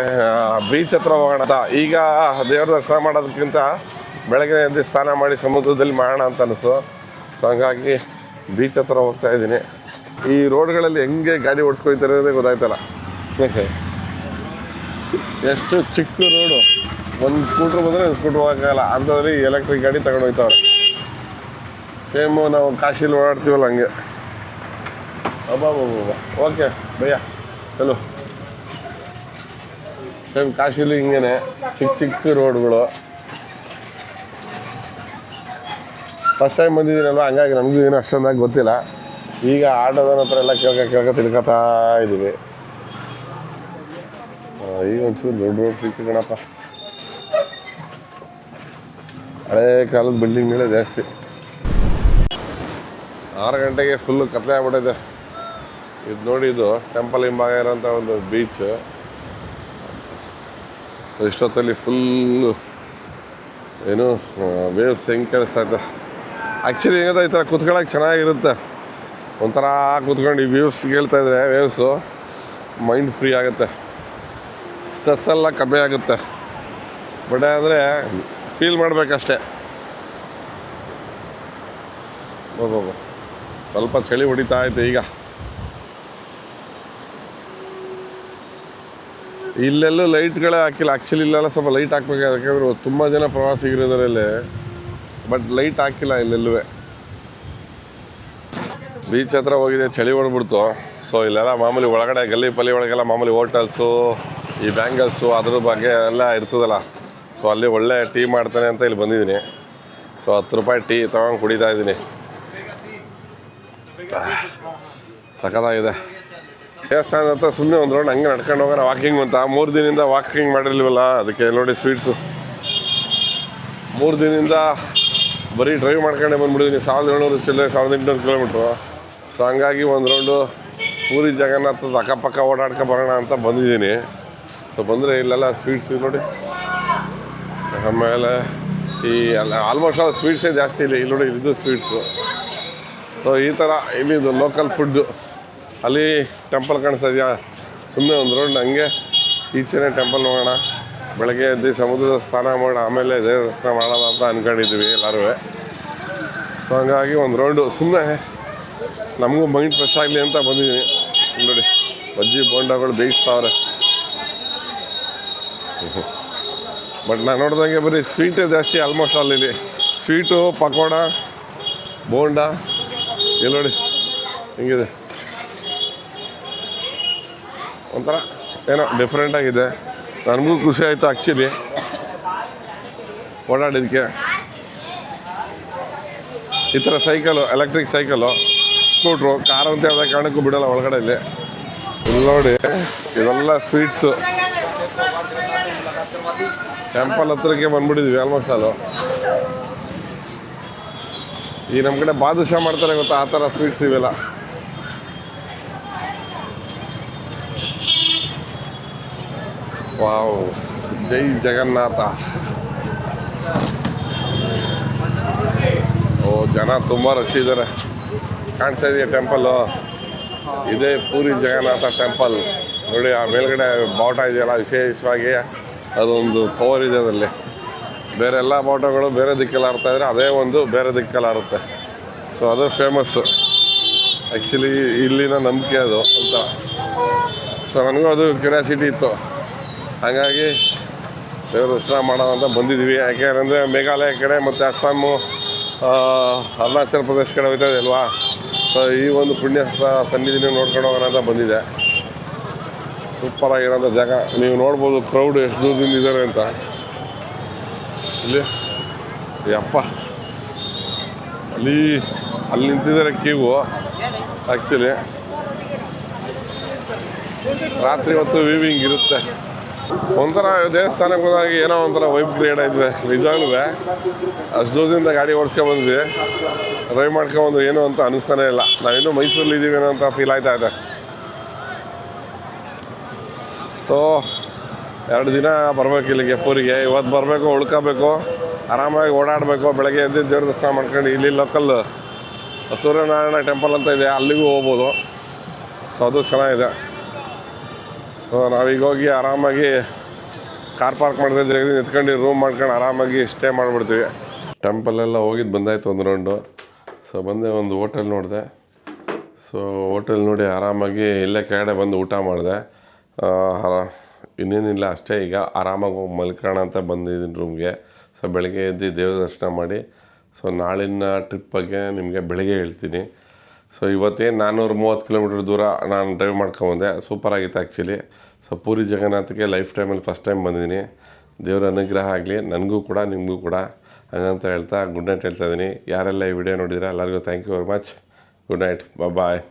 ಬೀಚ್ ಹತ್ರ ಹೋಗೋಣ ಅಂತ. ಈಗ ದೇವ್ರ ದರ್ಶನ ಮಾಡೋದಕ್ಕಿಂತ ಬೆಳಗ್ಗೆ ಎದ್ದು ಸ್ನಾನ ಮಾಡಿ ಸಮುದ್ರದಲ್ಲಿ ಮಾಡೋಣ ಅಂತ ಅನಿಸು. ಸೊ ಹಂಗಾಗಿ ಬೀಚ್ ಹತ್ರ ಹೋಗ್ತಾಯಿದ್ದೀನಿ. ಈ ರೋಡ್ಗಳಲ್ಲಿ ಹೆಂಗೆ ಗಾಡಿ ಓಡಿಸ್ಕೊಳ್ತಾರೆ ಅನ್ನೋದೇ ಗೊತ್ತಾಯ್ತಲ್ಲ. ಎಷ್ಟು ಚಿಕ್ಕ ರೋಡು, ಒಂದು ಸ್ಕೂಟ್ರ್ ಬಂದರೆ ಒಂದು ಸ್ಕೂಟ್ರ್ ಹೋಗೋಕ್ಕಾಗಲ್ಲ. ಅಂಥದ್ರಲ್ಲಿ ಎಲೆಕ್ಟ್ರಿಕ್ ಗಾಡಿ ತಗೊಂಡು ಹೋಗ್ತಾವೆ. ಸೇಮು ನಾವು ಕಾಶಿಲಿ ಓಡಾಡ್ತೀವಲ್ಲ ಹಂಗೆ. ಅಬ್ಬಾಬಾಬಾ, ಓಕೆ ಭಯ್ಯ ಚಲೋ. ಸೇಮ್ ಕಾಶಿಲಿ ಹಿಂಗೇನೆ ಚಿಕ್ಕ ಚಿಕ್ಕ ರೋಡ್ಗಳು. ಫಸ್ಟ್ ಟೈಮ್ ಬಂದಿದ್ದೀನಲ್ವ, ಹಂಗಾಗಿ ನಮಗೂ ಏನೂ ಅಷ್ಟೊಂದಾಗಿ ಗೊತ್ತಿಲ್ಲ. ಈಗ ಆಟೋದನ ಹತ್ರ ಎಲ್ಲ ಕೇಳ್ಕ ತಿಳ್ಕೊತಾ ಇದ್ದೀವಿ. ಈಗ ಒಂಚೂರು ದೊಡ್ಡ ರೋಡ್ ಸಿಕ್ತು ಕಣಪ್ಪ. ಹಳೇ ಕಾಲದ ಬಿಲ್ಡಿಂಗ್ಗಳೇ ಜಾಸ್ತಿ. 6 ಗಂಟೆಗೆ ಫುಲ್ಲು ಕತ್ಲೆ ಆಗ್ಬಿಟ್ಟಿದೆ. ಇದು ನೋಡಿ, ಇದು ಟೆಂಪಲ್ ಹಿಂಭಾಗ ಇರೋಂಥ ಒಂದು ಬೀಚು. ಇಷ್ಟೊತ್ತಲ್ಲಿ ಫುಲ್ಲು ಏನು ವೇವ್ಸ್ ಹೆಂಗೆ ಕೇಳಿಸ್ತೈತೆ. ಆ್ಯಕ್ಚುಲಿ ಏನಿದೆ, ಈ ಥರ ಕೂತ್ಕೊಳ್ಳೋಕೆ ಚೆನ್ನಾಗಿರುತ್ತೆ. ಒಂಥರ ಕೂತ್ಕೊಂಡು ಈ ವ್ಯೂವ್ಸ್ ಕೇಳ್ತಾಯಿದ್ರೆ ವೇವ್ಸು ಮೈಂಡ್ ಫ್ರೀ ಆಗುತ್ತೆ, ಸ್ಟ್ರೆಸ್ಸೆಲ್ಲ ಕಮ್ಮಿ ಆಗುತ್ತೆ. ಬಟ್ ಅಂದರೆ ಫೀಲ್ ಮಾಡಬೇಕಷ್ಟೆ. ಹೋಗೋದು ಸ್ವಲ್ಪ ಚಳಿ ಹೊಡಿತಾ ಐತೆ ಈಗ. ಇಲ್ಲೆಲ್ಲೂ ಲೈಟ್ಗಳೇ ಹಾಕಿಲ್ಲ. ಆ್ಯಕ್ಚುಲಿ ಇಲ್ಲೆಲ್ಲ ಸ್ವಲ್ಪ ಲೈಟ್ ಹಾಕ್ಬೇಕು, ಯಾಕೆಂದ್ರೆ ತುಂಬ ಜನ ಪ್ರವಾಸಿಗರಿದ್ದಾರೆ ಇಲ್ಲಿ. ಬಟ್ ಲೈಟ್ ಹಾಕಿಲ್ಲ ಇಲ್ಲೆಲ್ಲೂ. ಬೀಚ್ ಹತ್ರ ಹೋಗಿದೆ, ಚಳಿ ಹೊಡ್ಬಿಡ್ತು. ಸೊ ಇಲ್ಲೆಲ್ಲ ಮಾಮೂಲಿ ಒಳಗಡೆ ಗಲ್ಲಿ ಪಲ್ಲಿ ಒಳಗೆಲ್ಲ ಮಾಮೂಲಿ ಹೋಟೆಲ್ಸು, ಈ ಬ್ಯಾಂಗಲ್ಸು ಅದ್ರ ಬಗ್ಗೆ ಎಲ್ಲ ಇರ್ತದಲ್ಲ. ಸೊ ಅಲ್ಲಿ ಒಳ್ಳೆ ಟೀ ಮಾಡ್ತಾನೆ ಅಂತ ಇಲ್ಲಿ ಬಂದಿದ್ದೀನಿ. ಸೊ 10 ರೂಪಾಯಿ ಟೀ ತೊಗೊಂಡು ಕುಡಿತಾ ಇದ್ದೀನಿ. ಸಖತ್ತಾಗಿದೆ. ದೇವಸ್ಥಾನದ ಹತ್ರ ಸುಮ್ಮನೆ ಒಂದು ರೌಂಡ್ ಹಂಗೆ ನಡ್ಕೊಂಡು ಹೋಗೋಣ ವಾಕಿಂಗ್ ಅಂತ. 3 ದಿನದಿಂದ ವಾಕಿಂಗ್ ಮಾಡಿರ್ಲಿವಲ್ಲ, ಅದಕ್ಕೆ ನೋಡಿ ಸ್ವೀಟ್ಸು. 3 ದಿನದಿಂದ ಬರೀ ಡ್ರೈವ್ ಮಾಡ್ಕೊಂಡೆ ಬಂದುಬಿಟ್ಟಿದ್ದೀನಿ. 1700 ಚಿಲ್ಲರೆ 1800 ಕಿಲೋಮೀಟ್ರು. ಸೊ ಹಂಗಾಗಿ ಒಂದು ರೌಂಡು ಪೂರಿ ಜಗನ್ನಾಥದ ಅಕ್ಕಪಕ್ಕ ಓಡಾಡ್ಕೊ ಬರೋಣ ಅಂತ ಬಂದಿದ್ದೀನಿ. ಸೊ ಬಂದರೆ ಇಲ್ಲೆಲ್ಲ ಸ್ವೀಟ್ಸು ನೋಡಿ. ಆಮೇಲೆ ಈ ಆಲ್ಮೋಸ್ಟ್ ಆಲ್ ಸ್ವೀಟ್ಸೇ ಜಾಸ್ತಿ ಇಲ್ಲಿ ನೋಡಿ, ಇದು ಸ್ವೀಟ್ಸು. ಸೊ ಈ ಥರ ಇಲ್ಲಿದು ಲೋಕಲ್ ಫುಡ್ಡು ಅಲ್ಲಿ ಟೆಂಪಲ್ ಕಾಣಿಸ್ತಾ ಇದೆಯಾ, ಸುಮ್ಮನೆ ಒಂದು ರೌಂಡ್ ಹಂಗೆ ಈಚೆನೇ ಟೆಂಪಲ್ ನೋಡೋಣ. ಬೆಳಗ್ಗೆ ಎದ್ದು ಸಮುದ್ರದ ಸ್ನಾನ ಮಾಡಿ ಆಮೇಲೆ ದೇವಸ್ಥಾನ ಮಾಡೋಣ ಅಂತ ಅಂದ್ಕೊಂಡಿದ್ವಿ ಎಲ್ಲರೂ. ಸೊ ಹಂಗಾಗಿ ಒಂದು ರೌಂಡು ಸುಮ್ಮನೆ ನಮಗೂ ಮೈಂಡ್ ಫ್ರೆಶ್ ಆಗಲಿ ಅಂತ ಬಂದಿದ್ದೀನಿ. ನೋಡಿ ಬಜ್ಜಿ ಬೋಂಡಗಳು ಬೇಯಿಸ್ತಾವ್ರೆ. ಬಟ್ ನಾನು ನೋಡಿದಂಗೆ ಬರೀ ಸ್ವೀಟೇ ಜಾಸ್ತಿ ಆಲ್ಮೋಸ್ಟ್ ಅಲ್ಲಿ. ಸ್ವೀಟು, ಪಕೋಡ, ಬೋಂಡ ಇಲ್ಲಿ ನೋಡಿ ಹಿಂಗಿದೆ. ಒಂಥರ ಏನೋ ಡಿಫ್ರೆಂಟಾಗಿದೆ. ನನಗೂ ಖುಷಿ ಆಯಿತು ಆ್ಯಕ್ಚುಲಿ ಓಡಾಡಿದ್ದಕ್ಕೆ. ಈ ಥರ cycle, electric cycle, scooter, car ಅಂತ ಯಾವುದೇ ಕಾರಣಕ್ಕೂ ಬಿಡೋಲ್ಲ ಒಳಗಡೆ ಇಲ್ಲಿ. ಇಲ್ಲಿ ನೋಡಿ ಇದೆಲ್ಲ ಸ್ವೀಟ್ಸು. ಟೆಂಪಲ್ ಹತ್ರಕ್ಕೆ ಬಂದ್ಬಿಟ್ಟಿದ್ವಿ ಆಲ್ಮೋಸ್ಟ್ ಅಲ್ಲೂ. ಈ ನಮ್ಮ ಕಡೆ ಬಾದುಷಾ ಮಾಡ್ತಾರೆ ಗೊತ್ತಾ, ಆ ಥರ ಸ್ವೀಟ್ಸ್ ಇವೆಲ್ಲ. ವಾವ್, ಜೈ ಜಗನ್ನಾಥ. ಓ ಜನ ತುಂಬ ರಶ್ ಇದ್ದಾರೆ. ಕಾಣ್ತಾ ಇದೆಯಾ ಟೆಂಪಲ್ಲು? ಇದೇ ಪೂರಿ ಜಗನ್ನಾಥ ಟೆಂಪಲ್. ನೋಡಿ ಆ ಮೇಲ್ಗಡೆ ಬಾವುಟ ಇದೆಯಲ್ಲ, ವಿಶೇಷವಾಗಿ ಅದೊಂದು ಪವರ್ ಇದೆ ಅದರಲ್ಲಿ. ಬೇರೆ ಎಲ್ಲ ಬಾವುಟಗಳು ಬೇರೆ ದಿಕ್ಕೆಲ್ಲ ಆಡ್ತಾ ಇದ್ರೆ ಅದೇ ಒಂದು ಬೇರೆ ದಿಕ್ಕೆಲ್ಲ ಆರುತ್ತೆ. ಸೊ ಅದು ಫೇಮಸ್ಸು ಆ್ಯಕ್ಚುಲಿ, ಇಲ್ಲಿನ ನಂಬಿಕೆ ಅದು ಅಂತ. ಸೊ ನನಗೂ ಅದು ಕ್ಯೂರಿಯಾಸಿಟಿ ಇತ್ತು, ಹಾಗಾಗಿ ದೇವ್ರ ದರ್ಶನ ಮಾಡೋಣ ಅಂತ ಬಂದಿದ್ವಿ. ಯಾಕೆಂದರೆ ಮೇಘಾಲಯ ಕಡೆ ಮತ್ತು ಅಸ್ಸಾಮು, ಅರುಣಾಚಲ ಪ್ರದೇಶ ಕಡೆ ಹೋಗ್ತಾ ಇದೆ ಅಲ್ವಾ. ಸೊ ಈ ಒಂದು ಪುಣ್ಯ ಸನ್ನಿಧಿನ ನೋಡ್ಕೊಂಡು ಹೋಗೋಣ ಅಂತ ಬಂದಿದೆ. ಸೂಪರಾಗಿರೋಂಥ ಜಾಗ. ನೀವು ನೋಡ್ಬೋದು ಕ್ರೌಡ್ ಎಷ್ಟು ದೂರದಿಂದ ಇದ್ದಾರೆ ಅಂತ. ಇಲ್ಲಿ ಯಪ್ಪ, ಅಲ್ಲಿ ನಿಂತಿದ್ದಾರೆ ಕ್ಯೂ. ಆ್ಯಕ್ಚುಲಿ ರಾತ್ರಿ ಹೊತ್ತು ವೀವಿಂಗ್ ಇರುತ್ತೆ. ಒಂಥರ ದೇವಸ್ಥಾನಕ್ಕೆ ಹೋದಾಗ ಏನೋ ಒಂಥರ ವೈಬ್ ಕ್ರಿಯೇಟ್ ಆಯ್ತದೆ ನಿಜವಾಗ್ಲೂ. ಅಷ್ಟು ದೂರದಿಂದ ಗಾಡಿ ಓಡಿಸ್ಕೊಂಡ್ಬಂದ್ವಿ, ಡ್ರೈವ್ ಮಾಡ್ಕೊಂಬಂದು ಏನು ಅಂತ ಅನ್ನಿಸ್ತಾನೆ ಇಲ್ಲ. ನಾವಿನ್ನೂ ಮೈಸೂರಲ್ಲಿ ಇದ್ದೀವೇನೋ ಅಂತ ಫೀಲ್ ಆಯ್ತಾ ಇದೆ. ಸೊ 2 ದಿನ ಬರಬೇಕು ಇಲ್ಲಿಗೆ ಪೂರಿಗೆ. ಇವತ್ತು ಬರಬೇಕು, ಉಳ್ಕೋಬೇಕು, ಆರಾಮಾಗಿ ಓಡಾಡಬೇಕು. ಬೆಳಗ್ಗೆ ಎದ್ದು ದೇವ್ರ ದರ್ಶನ ಮಾಡ್ಕೊಂಡು ಇಲ್ಲಿ ಲೋಕಲ್ ಸೂರ್ಯನಾರಾಯಣ ಟೆಂಪಲ್ ಅಂತ ಇದೆ, ಅಲ್ಲಿಗೂ ಹೋಗ್ಬೋದು. ಸೊ ಅದು ಚೆನ್ನಾಗಿದೆ. ಸೊ ನಾವೀಗ ಹೋಗಿ ಆರಾಮಾಗಿ ಕಾರ್ ಪಾರ್ಕ್ ಮಾಡಿದ್ರೆ ನಿಂತ್ಕೊಂಡು ರೂಮ್ ಮಾಡ್ಕೊಂಡು ಆರಾಮಾಗಿ ಸ್ಟೇ ಮಾಡಿಬಿಡ್ತೀವಿ. ಟೆಂಪಲ್ಲೆಲ್ಲ ಹೋಗಿದ್ದು ಬಂದಾಯಿತು ಒಂದು ರೌಂಡು. ಸೊ ಬಂದೆ ಒಂದು ಹೋಟೆಲ್ ನೋಡಿದೆ. ಸೊ ಹೋಟೆಲ್ ನೋಡಿ ಆರಾಮಾಗಿ ಇಲ್ಲೇ ಕೆಳಗಡೆ ಬಂದು ಊಟ ಮಾಡಿದೆ. ಇನ್ನೇನಿಲ್ಲ ಅಷ್ಟೇ, ಈಗ ಆರಾಮಾಗಿ ಹೋಗಿ ಮಲ್ಕೋಣ ಅಂತ ಬಂದಿದ್ದೀನಿ ರೂಮ್ಗೆ. ಸೊ ಬೆಳಗ್ಗೆ ಎದ್ದು ದೇವ್ರ ದರ್ಶನ ಮಾಡಿ, ಸೊ ನಾಳಿನ ಟ್ರಿಪ್ ಬಗ್ಗೆ ನಿಮಗೆ ಬೆಳಗ್ಗೆ ಹೇಳ್ತೀನಿ. ಸೊ ಇವತ್ತೇನು 430 ಕಿಲೋಮೀಟ್ರ್ ದೂರ ನಾನು ಡ್ರೈವ್ ಮಾಡ್ಕೊಂಬಂದೆ. ಸೂಪರಾಗಿತ್ತು ಆ್ಯಕ್ಚುಲಿ. ಸೊ ಪೂರಿ ಜಗನ್ನಾಥಕ್ಕೆ ಲೈಫ್ ಟೈಮಲ್ಲಿ ಫಸ್ಟ್ ಟೈಮ್ ಬಂದಿದ್ದೀನಿ. ದೇವರ ಅನುಗ್ರಹ ಆಗಲಿ ನನಗೂ ಕೂಡ ನಿಮಗೂ ಕೂಡ ಹಾಗಂತ ಹೇಳ್ತಾ ಗುಡ್ ನೈಟ್ ಹೇಳ್ತಾ ಇದ್ದೀನಿ. ಯಾರೆಲ್ಲ ಈ ವಿಡಿಯೋ ನೋಡಿದರೆ ಎಲ್ಲರಿಗೂ thank you very much. Good night, bye.